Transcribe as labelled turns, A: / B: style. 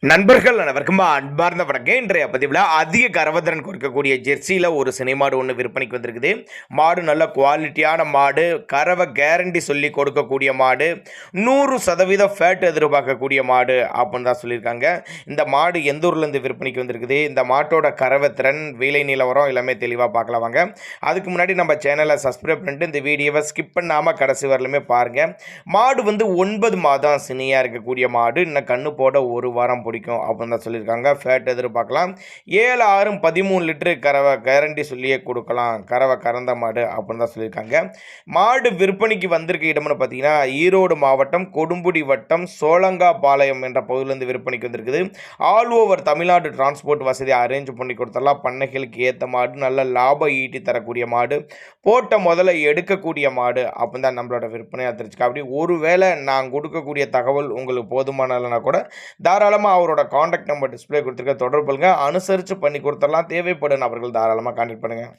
A: நண்பர்கள் அனைவருக்கும் அன்பார்ந்த வணக்கம். இன்றைய பதிவில் அதிக கறவத்திறன் கொடுக்கக்கூடிய ஜெர்சியில் ஒரு சினை மாடு ஒன்று விற்பனைக்கு வந்திருக்குது. மாடு நல்ல குவாலிட்டியான மாடு, கறவை கேரண்டி சொல்லி கொடுக்கக்கூடிய மாடு, 100% ஃபேட் எதிர்பார்க்கக்கூடிய மாடு அப்படின்னு தான் சொல்லியிருக்காங்க. இந்த மாடு எந்த ஊர்லேருந்து விற்பனைக்கு வந்திருக்குது, இந்த மாட்டோட கறவை திறன், விலை நிலவரம் எல்லாமே தெளிவாக பார்க்கலாம் வாங்க. அதுக்கு முன்னாடி நம்ம சேனலை சப்ஸ்கிரைப் பண்ணிட்டு இந்த வீடியோவை ஸ்கிப் பண்ணாமல் கடைசி வரலுமே பாருங்கள். மாடு 9 மாதம் சினையாக இருக்கக்கூடிய மாடு, இன்னும் கண்ணு போட ஒரு வாரம் பிடிக்கும் அப்படின்னு தான் சொல்லியிருக்காங்க. ஃபேட் எதிர்பார்க்கலாம். 7, 6, 13 லிட்டரு கறவை கேரண்டி சொல்லியே கொடுக்கலாம். கறவை கறந்த மாடு அப்படின்னு தான் சொல்லியிருக்காங்க. மாடு விற்பனைக்கு வந்திருக்க இடம்னு பார்த்தீங்கன்னா ஈரோடு மாவட்டம் கொடும்புடி வட்டம் சோழங்காபாளையம் என்ற பகுதியிலேருந்து விற்பனைக்கு வந்திருக்குது. ஆல் ஓவர் தமிழ்நாடு டிரான்ஸ்போர்ட் வசதி அரேஞ்ச் பண்ணி கொடுத்தலாம். பண்ணைகளுக்கு ஏற்ற மாடு, நல்ல லாபம் ஈட்டி தரக்கூடிய மாடு, போட்ட முதல்ல எடுக்கக்கூடிய மாடு அப்படின்னு தான் நம்மளோட விற்பனையாக தெரிஞ்சுக்க. அப்படி ஒருவேளை நான் கொடுக்கக்கூடிய தகவல் உங்களுக்கு போதுமானலைன்னா கூட தாராளமாக அவரோட காண்டாக்ட் நம்பர் டிஸ்பிளே கொடுத்துருக்க தொடர்புங்க, அனுசரித்து பண்ணி கொடுத்துடலாம். தேவைப்படும் நபர்கள் தாராளமாக கான்டாக்ட் பண்ணுங்கள்.